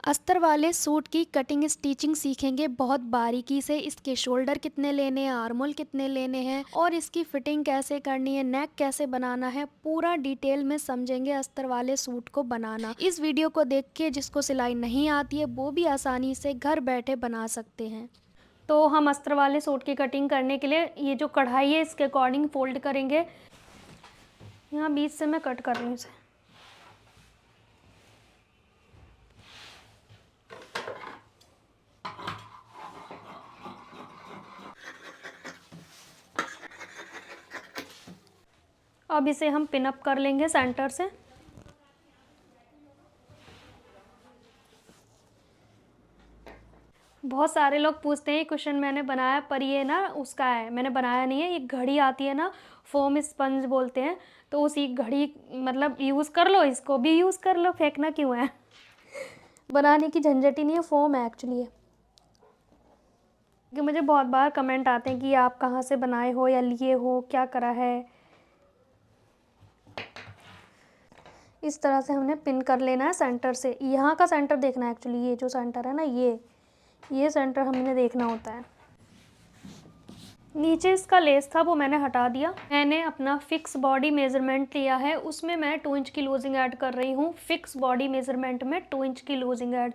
अस्तर वाले सूट की कटिंग स्टिचिंग सीखेंगे बहुत बारीकी से। इसके शोल्डर कितने लेने हैं, आर्मोल कितने लेने हैं और इसकी फिटिंग कैसे करनी है, नेक कैसे बनाना है, पूरा डिटेल में समझेंगे अस्तर वाले सूट को बनाना। इस वीडियो को देख के जिसको सिलाई नहीं आती है वो भी आसानी से घर बैठे बना सकते हैं। तो हम अस्तर वाले सूट की कटिंग करने के लिए ये जो कढ़ाई है इसके अकॉर्डिंग फोल्ड करेंगे। यहाँ बीच से मैं कट कर रही हूँ इसे। अब इसे हम पिन अप कर लेंगे सेंटर से। बहुत सारे लोग पूछते हैं क्वेश्चन मैंने बनाया पर ये ना उसका है, मैंने बनाया नहीं है। ये घड़ी आती है ना, फोम स्पंज बोलते हैं, तो उसी घड़ी मतलब यूज़ कर लो, इसको भी यूज़ कर लो, फेंकना क्यों है। बनाने की झंझट ही नहीं है, फोम है एक्चुअली ये। कि मुझे बहुत बार कमेंट आते हैं कि आप कहाँ से बनाए हो या लिए हो, क्या करा है। इस तरह से हमने पिन कर लेना है सेंटर से। यहाँ का सेंटर देखना है एक्चुअली, ये जो सेंटर है ना ये सेंटर हमने देखना होता है। नीचे इसका लेस था वो मैंने हटा दिया। मैंने अपना फिक्स बॉडी मेजरमेंट लिया है, उसमें मैं 2 इंच की लूजिंग ऐड कर रही हूँ। फिक्स बॉडी मेजरमेंट में 2 इंच की लूजिंग ऐड।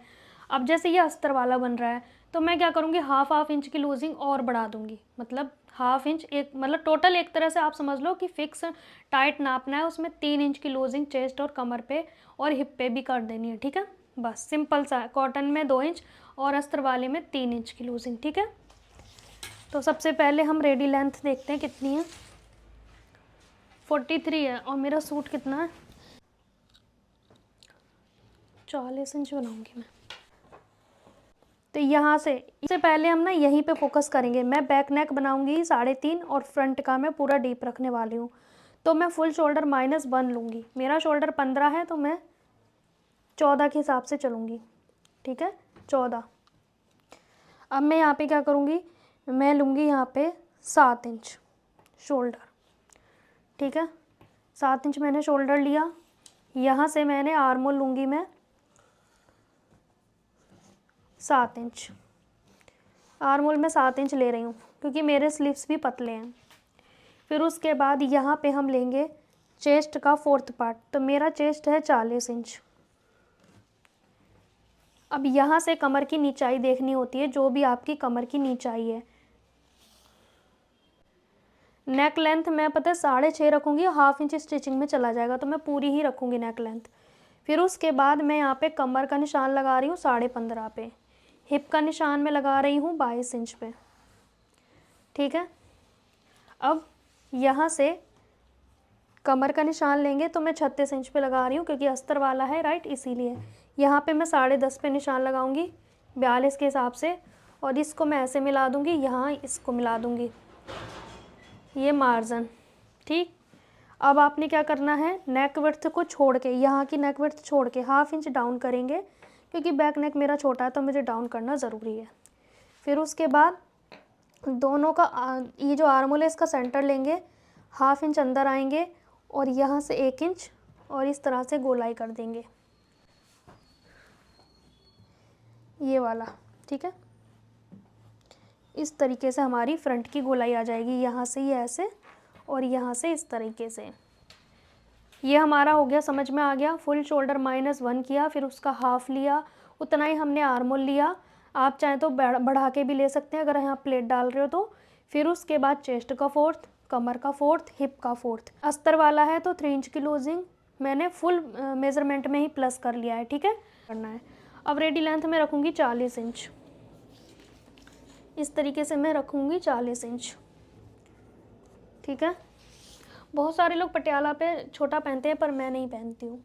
अब जैसे ये अस्तर वाला बन रहा है तो मैं क्या करूँगी, हाफ इंच की लूजिंग और बढ़ा दूँगी। मतलब हाफ इंच, एक मतलब टोटल एक तरह से आप समझ लो कि फिक्स टाइट नापना है, उसमें 3 इंच की लूजिंग चेस्ट और कमर पे और हिप पे भी कर देनी है। ठीक है, बस सिंपल सा। कॉटन में 2 इंच और अस्तर वाले में 3 इंच की लूजिंग। ठीक है, तो सबसे पहले हम रेडी लेंथ देखते हैं कितनी है। 43 है और मेरा सूट कितना है, 40 इंच बनाऊंगी मैं। तो यहाँ से इससे पहले हम ना यहीं पे फोकस करेंगे। मैं बैक नेक बनाऊंगी 3.5 और फ्रंट का मैं पूरा डीप रखने वाली हूँ। तो मैं फुल शोल्डर -1 लूँगी। मेरा शोल्डर 15 है तो मैं 14 के हिसाब से चलूँगी। ठीक है, 14। अब मैं यहाँ पे क्या करूँगी, मैं लूँगी यहाँ पे 7 इंच शोल्डर। ठीक है, 7 इंच मैंने शोल्डर लिया। यहाँ से मैंने आर्मोल लूँगी मैं 7 इंच। आर्मोल में 7 इंच ले रही हूँ क्योंकि मेरे स्लीव्स भी पतले हैं। फिर उसके बाद यहाँ पे हम लेंगे चेस्ट का 4th पार्ट। तो मेरा चेस्ट है 40 इंच। अब यहाँ से कमर की नीचाई देखनी होती है, जो भी आपकी कमर की नीचाई है। नेक लेंथ मैं पता है 6.5 रखूँगी, हाफ इंच स्टिचिंग में चला जाएगा तो मैं पूरी ही रखूँगी नेक लेंथ। फिर उसके बाद मैं यहाँ पे कमर का निशान लगा रही हूँ 15.5 पे। हिप का निशान मैं लगा रही हूँ 22 इंच पे। ठीक है, अब यहाँ से कमर का निशान लेंगे तो मैं 36 इंच पे लगा रही हूँ क्योंकि अस्तर वाला है, राइट, इसीलिए। यहाँ पे मैं 10.5 पे निशान लगाऊंगी 42 के हिसाब से, और इसको मैं ऐसे मिला दूँगी, यहाँ इसको मिला दूँगी, ये मार्जिन। ठीक, अब आपने क्या करना है, नेक विड्थ को छोड़ के, यहाँ की नेक विड्थ छोड़ के हाफ इंच डाउन करेंगे क्योंकि बैक नेक मेरा छोटा है तो मुझे डाउन करना ज़रूरी है। फिर उसके बाद दोनों का ये जो आर्मोल है इसका सेंटर लेंगे, हाफ इंच अंदर आएंगे और यहाँ से 1 इंच और इस तरह से गोलाई कर देंगे, ये वाला। ठीक है, इस तरीके से हमारी फ्रंट की गोलाई आ जाएगी। यहाँ से ये ऐसे और यहाँ से इस तरीके से। ये हमारा हो गया, समझ में आ गया। फुल शोल्डर -1 किया, फिर उसका हाफ लिया, उतना ही हमने आर्मोल लिया। आप चाहें तो बढ़ा के भी ले सकते हैं अगर यहाँ प्लेट डाल रहे हो तो। फिर उसके बाद चेस्ट का 4th, कमर का 4th, हिप का 4th। अस्तर वाला है तो 3 इंच की लूजिंग मैंने फुल मेज़रमेंट में ही प्लस कर लिया है। ठीक है, करना है। अब रेडी लेंथ में रखूँगी 40 इंच। इस तरीके से मैं रखूँगी 40 इंच। ठीक है, बहुत सारे लोग पटियाला पे छोटा पहनते हैं पर मैं नहीं पहनती हूँ।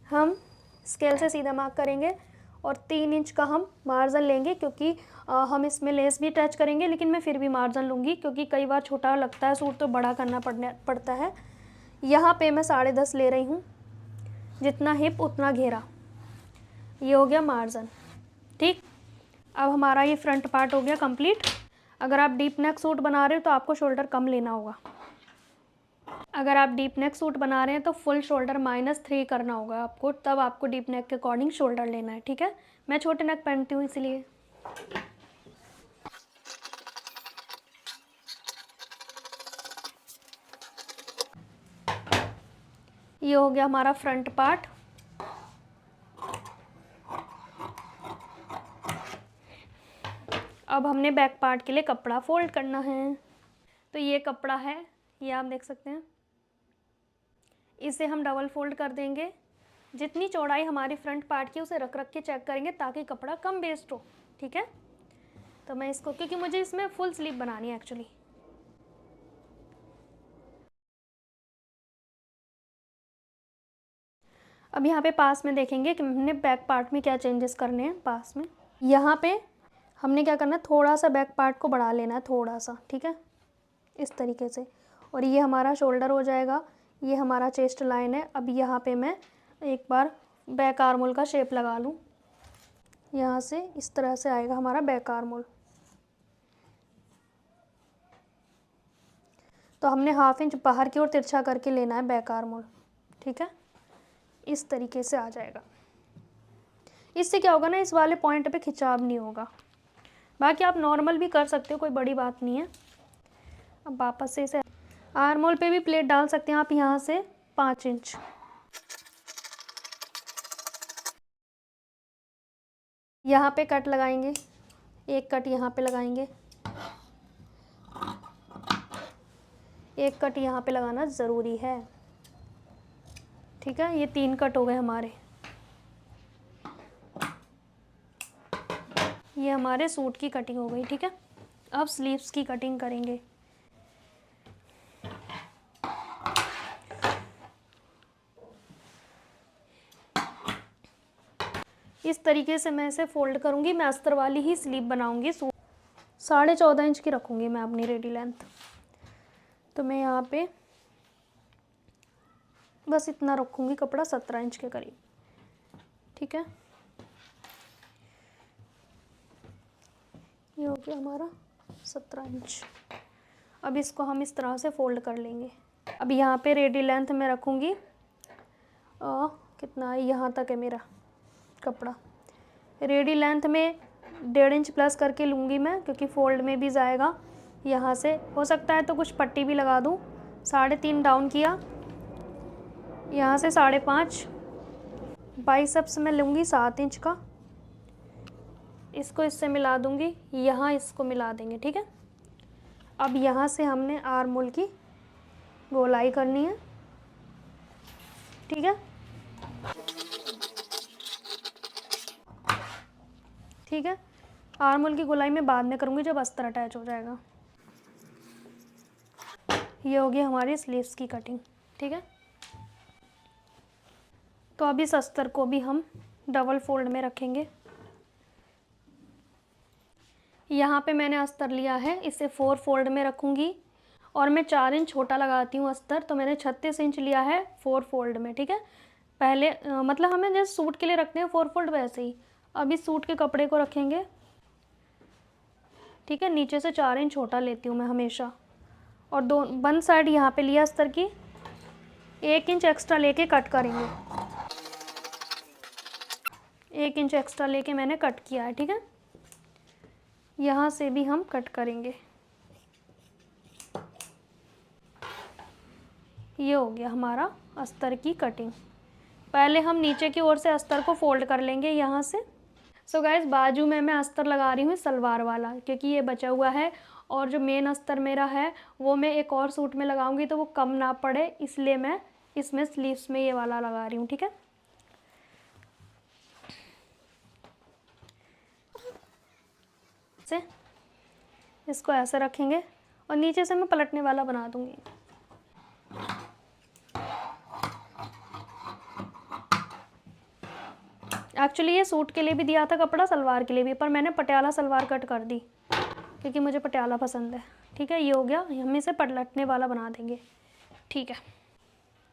हम स्केल से सीधा मार्क करेंगे और 3 इंच का हम मार्जिन लेंगे क्योंकि हम इसमें लेस भी अटैच करेंगे, लेकिन मैं फिर भी मार्जिन लूँगी क्योंकि कई बार छोटा लगता है सूट तो बड़ा करना पड़ता है। यहाँ पे मैं 10.5 ले रही हूँ, जितना हिप उतना घेरा, ये हो गया मार्जिन। ठीक, अब हमारा ये फ्रंट पार्ट हो गया कंप्लीट। अगर आप डीप नेक सूट बना रहे हो तो आपको शोल्डर कम लेना होगा। अगर आप डीप नेक सूट बना रहे हैं तो फुल शोल्डर -3 करना होगा आपको, तब आपको डीप नेक के अकॉर्डिंग शोल्डर लेना है, ठीक है। मैं छोटे नेक पहनती हूँ इसलिए। ये हो गया हमारा फ्रंट पार्ट। अब हमने बैक पार्ट के लिए कपड़ा फोल्ड करना है। तो ये कपड़ा है, ये आप देख सकते हैं। इसे हम डबल फोल्ड कर देंगे। जितनी चौड़ाई हमारी फ्रंट पार्ट की उसे रख के चेक करेंगे ताकि कपड़ा कम वेस्ट हो, ठीक है। तो मैं इसको, क्योंकि मुझे इसमें फुल स्लीव बनानी है एक्चुअली। अब यहाँ पे पास में देखेंगे कि हमने बैक पार्ट में क्या चेंजेस करने हैं। पास में यहाँ पे हमने क्या करना है, थोड़ा सा बैक पार्ट को बढ़ा लेना है, थोड़ा सा, ठीक है, इस तरीके से। और ये हमारा शोल्डर हो जाएगा, ये हमारा चेस्ट लाइन है। अब यहाँ पे मैं एक बार बैक आर्मोल का शेप लगा लूँ। यहाँ से इस तरह से आएगा हमारा बैक आर्मोल। तो हमने 1/2 इंच बाहर की ओर तिरछा करके लेना है बैक आर्मोल, ठीक है। इस तरीके से आ जाएगा। इससे क्या होगा ना, इस वाले पॉइंट पे खिंचाव नहीं होगा। बाकी आप नॉर्मल भी कर सकते हो, कोई बड़ी बात नहीं है। अब वापस से इसे आर्मोल पे भी प्लेट डाल सकते हैं आप, यहाँ से 5 इंच। यहाँ पे कट लगाएंगे, एक कट यहाँ पे लगाएंगे, एक कट यहाँ पे लगाना ज़रूरी है, ठीक है। ये 3 कट हो गए हमारे। ये हमारे सूट की कटिंग हो गई, ठीक है। अब स्लीव्स की कटिंग करेंगे। इस तरीके से मैं इसे फोल्ड करूँगी। मैं अस्तर वाली ही स्लीव बनाऊँगी। 14.5 इंच की रखूँगी मैं अपनी रेडी लेंथ। तो मैं यहाँ पे बस इतना रखूँगी कपड़ा, 17 इंच के करीब, ठीक है। ये हो गया हमारा 17 इंच। अब इसको हम इस तरह से फोल्ड कर लेंगे। अब यहाँ पे रेडी लेंथ में रखूँगी, कितना है, यहाँ तक है मेरा कपड़ा। रेडी लेंथ में 1.5 इंच प्लस करके लूँगी मैं, क्योंकि फोल्ड में भी जाएगा। यहाँ से हो सकता है तो कुछ पट्टी भी लगा दूँ। 3.5 डाउन किया, यहाँ से 5.5। बाइसेप्स में लूँगी 7 इंच का, इसको इससे मिला दूँगी, यहाँ इसको मिला देंगे, ठीक है। अब यहाँ से हमने आर्मोल की गोलाई करनी है, ठीक है, ठीक है। आर्मोल की गोलाई मैं बाद में करूँगी जब अस्तर अटैच हो जाएगा। ये होगी हमारी स्लीव्स की कटिंग, ठीक है। तो अब इस अस्तर को भी हम डबल फोल्ड में रखेंगे। यहाँ पे मैंने अस्तर लिया है, इसे 4 फोल्ड में रखूँगी और मैं 4 इंच छोटा लगाती हूँ अस्तर। तो मैंने 36 इंच लिया है 4 फोल्ड में, ठीक है। पहले मतलब हमें जैसे सूट के लिए रखते हैं 4 फोल्ड, वैसे ही अब इस सूट के कपड़े को रखेंगे, ठीक है। नीचे से 4 इंच छोटा लेती हूँ मैं हमेशा। और दो वन साइड यहाँ पे लिया अस्तर की, 1 इंच एक्स्ट्रा लेके कट करेंगे। 1 इंच एक्स्ट्रा लेके मैंने कट किया है, ठीक है। यहाँ से भी हम कट करेंगे। ये हो गया हमारा अस्तर की कटिंग। पहले हम नीचे की ओर से अस्तर को फोल्ड कर लेंगे यहाँ से। सो गाइस, बाजू में मैं अस्तर लगा रही हूँ सलवार वाला, क्योंकि ये बचा हुआ है। और जो मेन अस्तर मेरा है वो मैं एक और सूट में लगाऊंगी तो वो कम ना पड़े, इसलिए मैं इसमें स्लीव्स में ये वाला लगा रही हूँ, ठीक है। से इसको ऐसे रखेंगे और नीचे से मैं पलटने वाला बना दूंगी। एक्चुअली ये सूट के लिए भी दिया था कपड़ा, सलवार के लिए भी, पर मैंने पटियाला सलवार कट कर दी क्योंकि मुझे पटियाला पसंद है, ठीक है। ये हो गया, हम इसे पलटने वाला बना देंगे, ठीक है।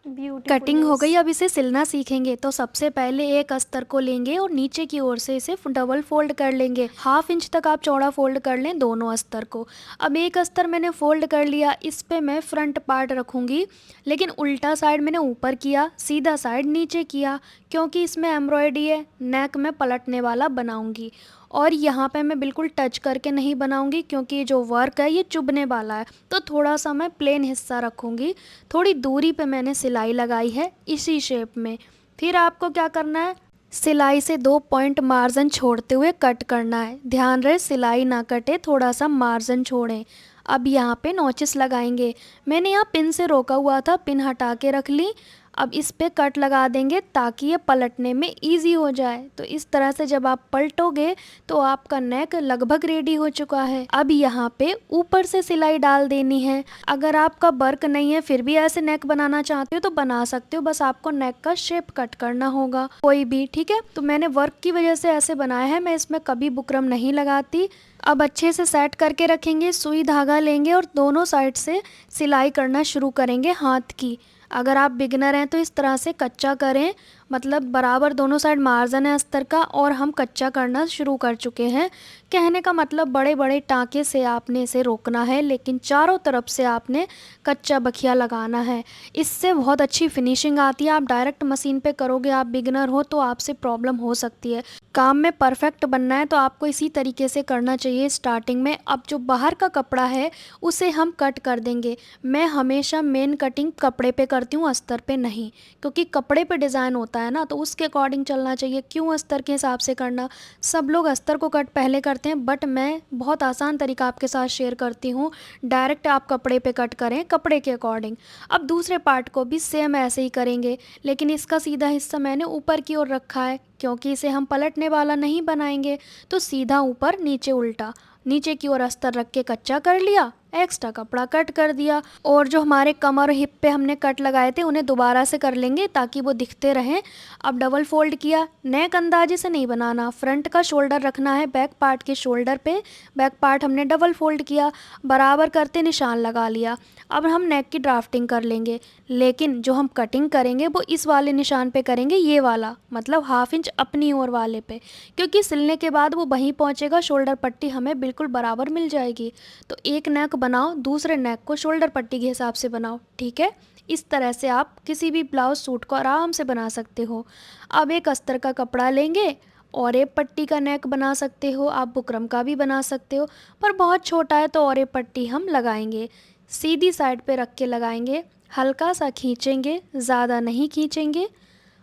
ब्यूटीफुल कटिंग हो गई, लेस। अब इसे सिलना सीखेंगे। तो सबसे पहले एक अस्तर को लेंगे और नीचे की ओर से इसे डबल फोल्ड कर लेंगे। 1/2 इंच तक आप चौड़ा फोल्ड कर लें दोनों अस्तर को। अब एक अस्तर मैंने फोल्ड कर लिया, इस पे मैं फ्रंट पार्ट रखूँगी, लेकिन उल्टा साइड मैंने ऊपर किया, सीधा साइड नीचे किया, क्योंकि इसमें एम्ब्रॉयडरी है, नेक में पलटने वाला बनाऊँगी। और यहाँ पे मैं बिल्कुल टच करके नहीं बनाऊँगी, क्योंकि ये जो वर्क है ये चुभने वाला है, तो थोड़ा सा मैं प्लेन हिस्सा रखूँगी। थोड़ी दूरी पे मैंने सिलाई लगाई है इसी शेप में। फिर आपको क्या करना है, सिलाई से 2 पॉइंट मार्जिन छोड़ते हुए कट करना है। ध्यान रहे सिलाई ना कटे, थोड़ा सा मार्जिन छोड़ें। अब यहाँ पे नॉचेस लगाएंगे। मैंने यहाँ पिन से रोका हुआ था, पिन हटा के रख ली। अब इस पे कट लगा देंगे ताकि ये पलटने में इजी हो जाए। तो इस तरह से जब आप पलटोगे तो आपका नेक लगभग रेडी हो चुका है। अब यहाँ पे ऊपर से सिलाई डाल देनी है। अगर आपका वर्क नहीं है फिर भी ऐसे नेक बनाना चाहते हो तो बना सकते हो, बस आपको नेक का शेप कट करना होगा कोई भी, ठीक है। तो मैंने वर्क की वजह से ऐसे बनाया है, मैं इसमें कभी बुकरम नहीं लगाती। अब अच्छे से सेट करके रखेंगे, सुई धागा लेंगे और दोनों साइड से सिलाई करना शुरू करेंगे हाथ की। अगर आप बिगिनर हैं तो इस तरह से कच्चा करें, मतलब बराबर दोनों साइड मार्जिन है अस्तर का, और हम कच्चा करना शुरू कर चुके हैं। कहने का मतलब बड़े बड़े टाँके से आपने इसे रोकना है, लेकिन चारों तरफ से आपने कच्चा बखिया लगाना है। इससे बहुत अच्छी फिनिशिंग आती है। आप डायरेक्ट मशीन पे करोगे, आप बिगिनर हो तो आपसे प्रॉब्लम हो सकती है। काम में परफेक्ट बनना है तो आपको इसी तरीके से करना चाहिए स्टार्टिंग में। अब जो बाहर का कपड़ा है उसे हम कट कर देंगे। मैं हमेशा मेन कटिंग कपड़े पे करती हूँ, अस्तर पे नहीं, क्योंकि कपड़े पे डिज़ाइन होता है ना, तो उसके अकॉर्डिंग चलना चाहिए। क्यों अस्तर के हिसाब से करना, सब लोग अस्तर को कट पहले करते हैं, बट मैं बहुत आसान तरीका आपके साथ शेयर करती हूँ। डायरेक्ट आप कपड़े पे कट करें कपड़े के अकॉर्डिंग। अब दूसरे पार्ट को भी सेम ऐसे ही करेंगे, लेकिन इसका सीधा हिस्सा मैंने ऊपर की ओर रखा है, क्योंकि इसे हम पलटने वाला नहीं बनाएंगे। तो सीधा ऊपर नीचे उल्टा, नीचे की ओर अस्तर रख के कच्चा कर लिया, एक्स्ट्रा कपड़ा कट कर दिया। और जो हमारे कमर और हिप पे हमने कट लगाए थे उन्हें दोबारा से कर लेंगे ताकि वो दिखते रहें। अब डबल फोल्ड किया, नेक अंदाजे से नहीं बनाना, फ्रंट का शोल्डर रखना है बैक पार्ट के शोल्डर पे। बैक पार्ट हमने डबल फोल्ड किया, बराबर करते निशान लगा लिया। अब हम नेक की ड्राफ्टिंग कर लेंगे, लेकिन जो हम कटिंग करेंगे वो इस वाले निशान पे करेंगे, ये वाला, मतलब 1/2 इंच अपनी ओर वाले पे, क्योंकि सिलने के बाद वो वहीं पहुंचेगा, शोल्डर पट्टी हमें बिल्कुल बराबर मिल जाएगी। तो एक नेक बनाओ, दूसरे नेक को शोल्डर पट्टी के हिसाब से बनाओ, ठीक है। इस तरह से आप किसी भी ब्लाउज सूट को आराम से बना सकते हो। अब एक अस्तर का कपड़ा लेंगे और एक पट्टी का नेक बना सकते हो, आप बुकरम का भी बना सकते हो, पर बहुत छोटा है तो और एक पट्टी हम लगाएंगे। सीधी साइड पे रख के लगाएंगे, हल्का सा खींचेंगे, ज़्यादा नहीं खींचेंगे,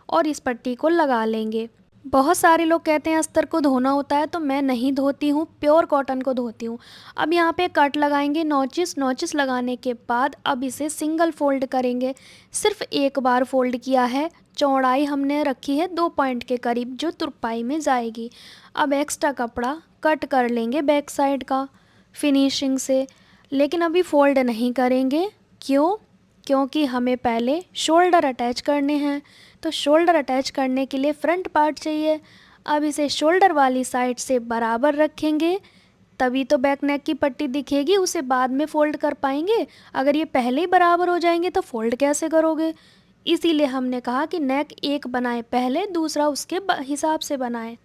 और इस पट्टी को लगा लेंगे। बहुत सारे लोग कहते हैं अस्तर को धोना होता है, तो मैं नहीं धोती हूँ, प्योर कॉटन को धोती हूँ। अब यहाँ पे कट लगाएंगे, नॉचिस लगाने के बाद अब इसे सिंगल फोल्ड करेंगे। सिर्फ एक बार फोल्ड किया है, चौड़ाई हमने रखी है 2 पॉइंट के करीब, जो तुरपाई में जाएगी। अब एक्स्ट्रा कपड़ा कट कर लेंगे बैक साइड का फिनिशिंग से, लेकिन अभी फोल्ड नहीं करेंगे। क्यों? क्योंकि हमें पहले शोल्डर अटैच करने हैं, तो शोल्डर अटैच करने के लिए फ्रंट पार्ट चाहिए। अब इसे शोल्डर वाली साइड से बराबर रखेंगे, तभी तो बैक नेक की पट्टी दिखेगी, उसे बाद में फ़ोल्ड कर पाएंगे। अगर ये पहले ही बराबर हो जाएंगे तो फ़ोल्ड कैसे करोगे? इसीलिए हमने कहा कि नेक एक बनाए पहले, दूसरा उसके हिसाब से बनाएं।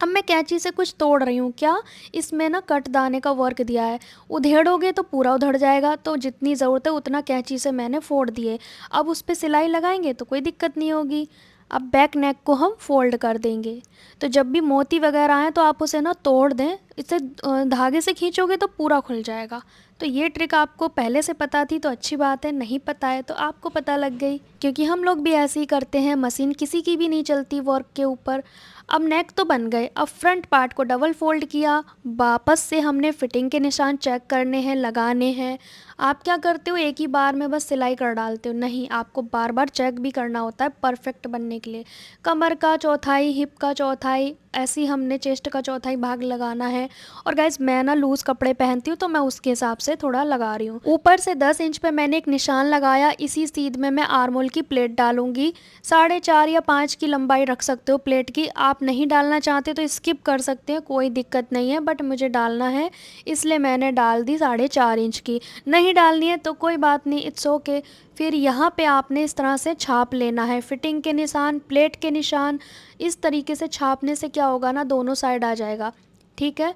अब मैं कैंची से कुछ तोड़ रही हूँ, क्या इसमें ना कट दाने का वर्क दिया है, उधेड़ोगे तो पूरा उधड़ जाएगा, तो जितनी ज़रूरत है उतना कैंची से मैंने फोड़ दिए। अब उस पर सिलाई लगाएंगे तो कोई दिक्कत नहीं होगी। अब बैक नेक को हम फोल्ड कर देंगे, तो जब भी मोती वगैरह आए तो आप उसे ना तोड़ दें, इसे धागे से खींचोगे तो पूरा खुल जाएगा। तो ये ट्रिक आपको पहले से पता थी तो अच्छी बात है, नहीं पता है तो आपको पता लग गई, क्योंकि हम लोग भी ऐसे ही करते हैं, मशीन किसी की भी नहीं चलती वर्क के ऊपर। अब नेक तो बन गए, अब फ्रंट पार्ट को डबल फोल्ड किया, वापस से हमने फिटिंग के निशान चेक करने हैं, लगाने हैं। आप क्या करते हो, एक ही बार में बस सिलाई कर डालते हो, नहीं, आपको बार बार चेक भी करना होता है परफेक्ट बनने के लिए। कमर का चौथाई, हिप का चौथाई, ऐसे ही हमने चेस्ट का चौथाई भाग लगाना है। और गाइज मैं ना लूज़ कपड़े पहनती हूँ तो मैं उसके हिसाब से थोड़ा लगा रही हूँ। ऊपर से 10 इंच पे मैंने एक निशान लगाया, इसी सीध में मैं आर्मोल की प्लेट डालूंगी। 4.5 या 5 की लंबाई रख सकते हो प्लेट की, आप नहीं डालना चाहते तो स्किप कर सकते हैं, कोई दिक्कत नहीं है, बट मुझे डालना है इसलिए मैंने डाल दी 4.5 इंच की। नहीं डालनी है तो कोई बात नहीं, इट्स ओके। फिर यहाँ पे आपने इस तरह से छाप लेना है, फिटिंग के निशान, प्लेट के निशान। इस तरीके से छापने से क्या होगा ना, दोनों साइड आ जाएगा। ठीक है,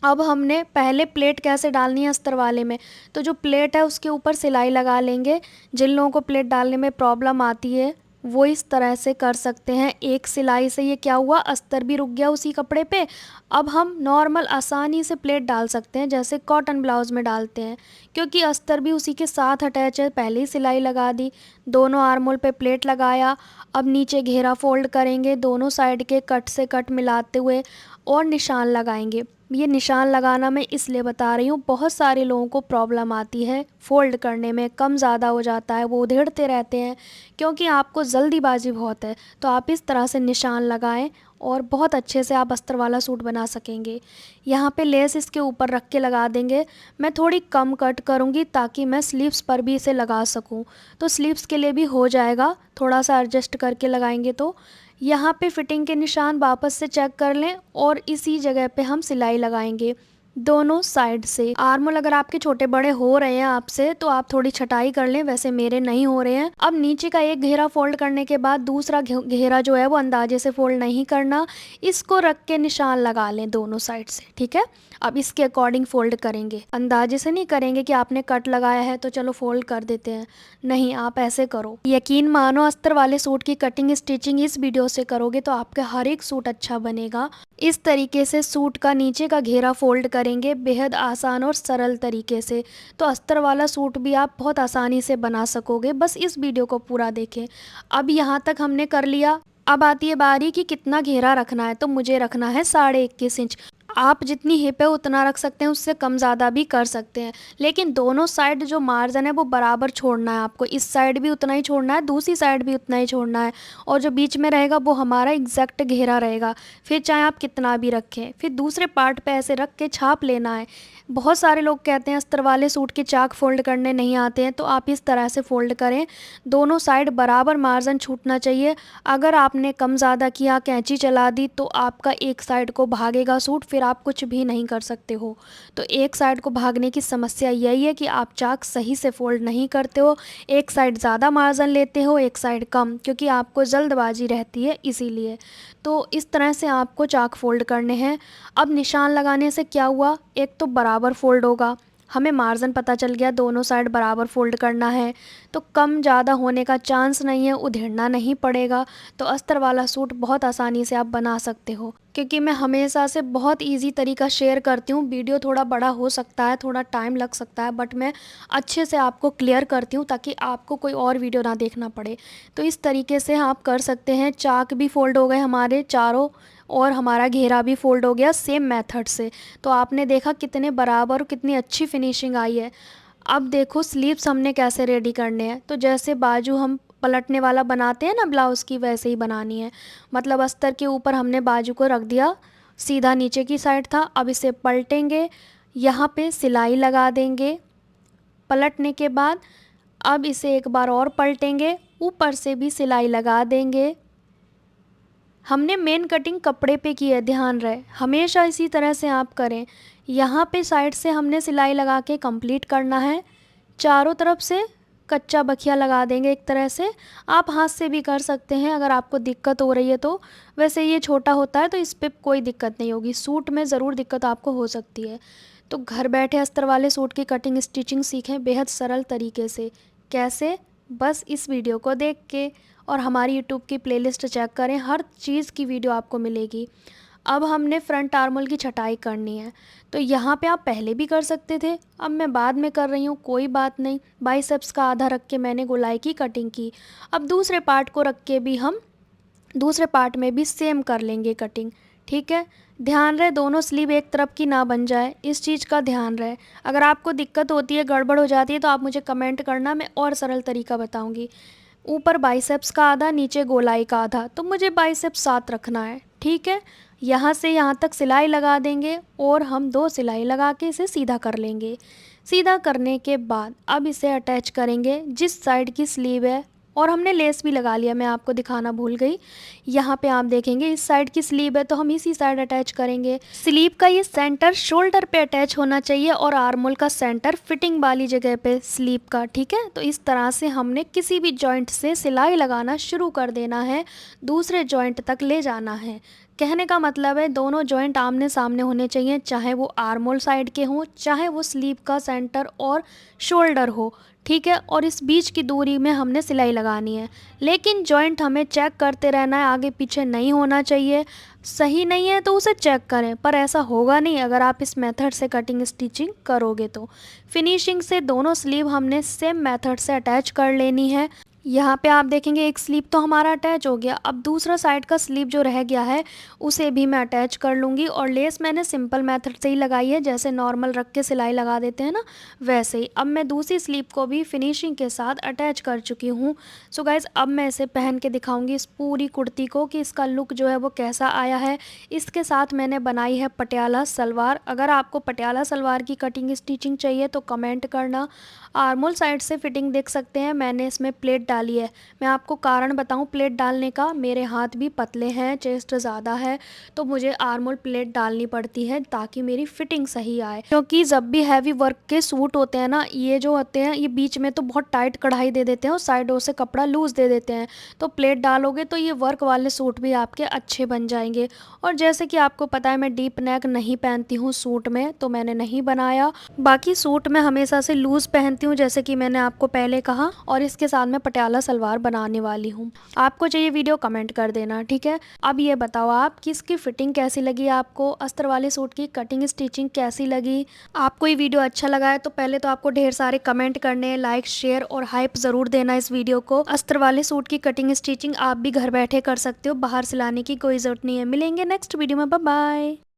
अब हमने पहले प्लेट कैसे डालनी है अस्तर वाले में, तो जो प्लेट है उसके ऊपर सिलाई लगा लेंगे। जिन लोगों को प्लेट डालने में प्रॉब्लम आती है वो इस तरह से कर सकते हैं। एक सिलाई से ये क्या हुआ, अस्तर भी रुक गया उसी कपड़े पे। अब हम नॉर्मल आसानी से प्लेट डाल सकते हैं जैसे कॉटन ब्लाउज़ में डालते हैं, क्योंकि अस्तर भी उसी के साथ अटैच है। पहले ही सिलाई लगा दी, दोनों आर्म होल पे प्लेट लगाया। अब नीचे घेरा फोल्ड करेंगे, दोनों साइड के कट से कट मिलाते हुए और निशान लगाएंगे। ये निशान लगाना मैं इसलिए बता रही हूँ, बहुत सारे लोगों को प्रॉब्लम आती है फ़ोल्ड करने में, कम ज़्यादा हो जाता है, वो उधेड़ते रहते हैं क्योंकि आपको जल्दीबाजी बहुत है। तो आप इस तरह से निशान लगाएं और बहुत अच्छे से आप अस्तर वाला सूट बना सकेंगे। यहाँ पे लेस इसके ऊपर रख के लगा देंगे। मैं थोड़ी कम कट करूँगी ताकि मैं स्लीव्स पर भी इसे लगा सकूँ, तो स्लीव्स के लिए भी हो जाएगा, थोड़ा सा एडजस्ट करके लगाएंगे। तो यहाँ पे फिटिंग के निशान वापस से चेक कर लें और इसी जगह पे हम सिलाई लगाएंगे दोनों साइड से। आर्म होल अगर आपके छोटे बड़े हो रहे हैं आपसे तो आप थोड़ी छटाई कर लें, वैसे मेरे नहीं हो रहे हैं। अब नीचे का एक घेरा फोल्ड करने के बाद दूसरा घेरा जो है वो अंदाजे से फोल्ड नहीं करना, इसको रख के निशान लगा लें दोनों साइड से। ठीक है, अब इसके अकॉर्डिंग फोल्ड करेंगे, अंदाजे से नहीं करेंगे कि आपने कट लगाया है तो चलो फोल्ड कर देते हैं, नहीं, आप ऐसे करो। यकीन मानो, अस्तर वाले सूट की कटिंग स्टिचिंग इस वीडियो से करोगे तो आपका हर एक सूट अच्छा बनेगा। इस तरीके से सूट का नीचे का घेरा फोल्ड करेंगे, बेहद आसान और सरल तरीके से। तो अस्तर वाला सूट भी आप बहुत आसानी से बना सकोगे, बस इस वीडियो को पूरा देखें। अब यहाँ तक हमने कर लिया। अब आती है बारी कि कितना घेरा रखना है, तो मुझे रखना है 21.5 इंच। आप जितनी हिप है उतना रख सकते हैं, उससे कम ज़्यादा भी कर सकते हैं, लेकिन दोनों साइड जो मार्जिन है वो बराबर छोड़ना है आपको। इस साइड भी उतना ही छोड़ना है, दूसरी साइड भी उतना ही छोड़ना है, और जो बीच में रहेगा वो हमारा एग्जैक्ट घेरा रहेगा। फिर चाहे आप कितना भी रखें, फिर दूसरे पार्ट पे ऐसे रख के छाप लेना है। बहुत सारे लोग कहते हैं अस्तर वाले सूट के चाक फोल्ड करने नहीं आते हैं, तो आप इस तरह से फोल्ड करें, दोनों साइड बराबर मार्जिन छूटना चाहिए। अगर आपने कम ज़्यादा किया, कैंची चला दी, तो आपका एक साइड को भागेगा सूट, फिर आप कुछ भी नहीं कर सकते हो। तो एक साइड को भागने की समस्या यही है कि आप चाक सही से फोल्ड नहीं करते हो, एक साइड ज़्यादा मार्जिन लेते हो, एक साइड कम, क्योंकि आपको जल्दबाजी रहती है इसीलिए। तो इस तरह से आपको चाक फोल्ड करने हैं। अब निशान लगाने से क्या हुआ, एक तो बराबर फोल्ड होगा, हमें मार्जिन पता चल गया, दोनों साइड बराबर फोल्ड करना है, तो कम ज़्यादा होने का चांस नहीं है, उधेड़ना नहीं पड़ेगा। तो अस्तर वाला सूट बहुत आसानी से आप बना सकते हो। क्योंकि मैं हमेशा से बहुत इजी तरीका शेयर करती हूँ, वीडियो थोड़ा बड़ा हो सकता है, थोड़ा टाइम लग सकता है, बट मैं अच्छे से आपको क्लियर करती हूँ ताकि आपको कोई और वीडियो ना देखना पड़े। तो इस तरीके से आप कर सकते हैं। चाक भी फोल्ड हो गए हमारे चारों, और हमारा घेरा भी फोल्ड हो गया सेम मेथड से। तो आपने देखा कितने बराबर और कितनी अच्छी फिनिशिंग आई है। अब देखो स्लीव्स हमने कैसे रेडी करने हैं, तो जैसे बाजू हम पलटने वाला बनाते हैं ना ब्लाउज़ की, वैसे ही बनानी है। मतलब अस्तर के ऊपर हमने बाजू को रख दिया, सीधा नीचे की साइड था। अब इसे पलटेंगे, यहाँ पे सिलाई लगा देंगे। पलटने के बाद अब इसे एक बार और पलटेंगे, ऊपर से भी सिलाई लगा देंगे। हमने मेन कटिंग कपड़े पे की है, ध्यान रहे, हमेशा इसी तरह से आप करें। यहाँ पे साइड से हमने सिलाई लगा के कंप्लीट करना है। चारों तरफ से कच्चा बखिया लगा देंगे एक तरह से। आप हाथ से भी कर सकते हैं अगर आपको दिक्कत हो रही है तो। वैसे ये छोटा होता है तो इस पर कोई दिक्कत नहीं होगी, सूट में ज़रूर दिक्कत आपको हो सकती है। तो घर बैठे अस्तर वाले सूट की कटिंग स्टिचिंग सीखें बेहद सरल तरीके से। कैसे? बस इस वीडियो को देख के और हमारी यूट्यूब की प्लेलिस्ट चेक करें, हर चीज़ की वीडियो आपको मिलेगी। अब हमने फ्रंट आर्म होल की छटाई करनी है, तो यहाँ पे आप पहले भी कर सकते थे, अब मैं बाद में कर रही हूँ, कोई बात नहीं। बाइसेप्स का आधा रख के मैंने गोलाई की कटिंग की। अब दूसरे पार्ट को रख के भी हम दूसरे पार्ट में भी सेम कर लेंगे कटिंग। ठीक है, ध्यान रहे दोनों स्लीव एक तरफ की ना बन जाए, इस चीज़ का ध्यान रहे। अगर आपको दिक्कत होती है, गड़बड़ हो जाती है, तो आप मुझे कमेंट करना, मैं और सरल तरीका बताऊँगी। ऊपर बाइसेप्स का आधा, नीचे गोलाई का आधा, तो मुझे बाइसेप्स 7 रखना है। ठीक है, यहाँ से यहाँ तक सिलाई लगा देंगे और हम 2 सिलाई लगा के इसे सीधा कर लेंगे। सीधा करने के बाद अब इसे अटैच करेंगे। जिस साइड की स्लीव है और हमने लेस भी लगा लिया, मैं आपको दिखाना भूल गई। यहाँ पे आप देखेंगे इस साइड की स्लीव है तो हम इसी साइड अटैच करेंगे। स्लीव का ये सेंटर शोल्डर पे अटैच होना चाहिए और आर्मोल का सेंटर फिटिंग वाली जगह पे स्लीव का, ठीक है। तो इस तरह से हमने किसी भी जॉइंट से सिलाई लगाना शुरू कर देना है, दूसरे जॉइंट तक ले जाना है। कहने का मतलब है दोनों जॉइंट आमने सामने होने चाहिए, चाहे वो आर्मोल साइड के हों, चाहे वो स्लीव का सेंटर और शोल्डर हो, ठीक है। और इस बीच की दूरी में हमने सिलाई लगानी है, लेकिन जॉइंट हमें चेक करते रहना है, आगे पीछे नहीं होना चाहिए। सही नहीं है तो उसे चेक करें, पर ऐसा होगा नहीं अगर आप इस मेथड से कटिंग स्टिचिंग करोगे तो। फिनिशिंग से दोनों स्लीव हमने सेम मेथड से अटैच कर लेनी है। यहाँ पे आप देखेंगे एक स्लीव तो हमारा अटैच हो गया। अब दूसरा साइड का स्लीव जो रह गया है उसे भी मैं अटैच कर लूँगी। और लेस मैंने सिंपल मेथड से ही लगाई है, जैसे नॉर्मल रख के सिलाई लगा देते हैं ना, वैसे ही। अब मैं दूसरी स्लीव को भी फिनिशिंग के साथ अटैच कर चुकी हूँ। सो गाइज़ अब मैं इसे पहन के दिखाऊँगी इस पूरी कुर्ती को कि इसका लुक जो है वो कैसा आया है। इसके साथ मैंने बनाई है पटियाला सलवार। अगर आपको पटियाला सलवार की कटिंग स्टिचिंग चाहिए तो कमेंट करना। आर्मोल साइड से फिटिंग देख सकते हैं, मैंने इसमें प्लेट डाली है। मैं आपको कारण बताऊं प्लेट डालने का, मेरे हाथ भी पतले हैं, चेस्ट ज़्यादा है, तो मुझे आर्मोल प्लेट डालनी पड़ती है ताकि मेरी फिटिंग सही आए। क्योंकि जब भी हैवी वर्क के सूट होते हैं ना, ये जो होते हैं ये बीच में तो बहुत टाइट कढ़ाई दे देते हैं और साइडों से कपड़ा लूज़ दे देते हैं, तो प्लेट डालोगे तो ये वर्क वाले सूट भी आपके अच्छे बन जाएंगे। और जैसे कि आपको पता है मैं डीप नेक नहीं पहनती हूँ सूट में, तो मैंने नहीं बनाया। बाकी सूट में हमेशा से लूज़ पहनती हूँ, जैसे कि मैंने आपको पहले कहा। और इसके साथ मैं पटियाला सलवार बनाने वाली हूँ। आपको चाहिए वीडियो कमेंट कर देना, ठीक है। अब ये बताओ आप कि इसकी फिटिंग कैसी लगी, आपको अस्तर वाले सूट की कटिंग स्टिचिंग कैसी लगी। आपको ये वीडियो अच्छा लगा है तो पहले तो आपको ढेर सारे कमेंट करने हैं, लाइक शेयर और हाइप ज़रूर देना इस वीडियो को। अस्तर वाले सूट की कटिंग स्टिचिंग आप भी घर बैठे कर सकते हो, बाहर से लाने की कोई ज़रूरत नहीं है। मिलेंगे नेक्स्ट वीडियो में, बाय बाय।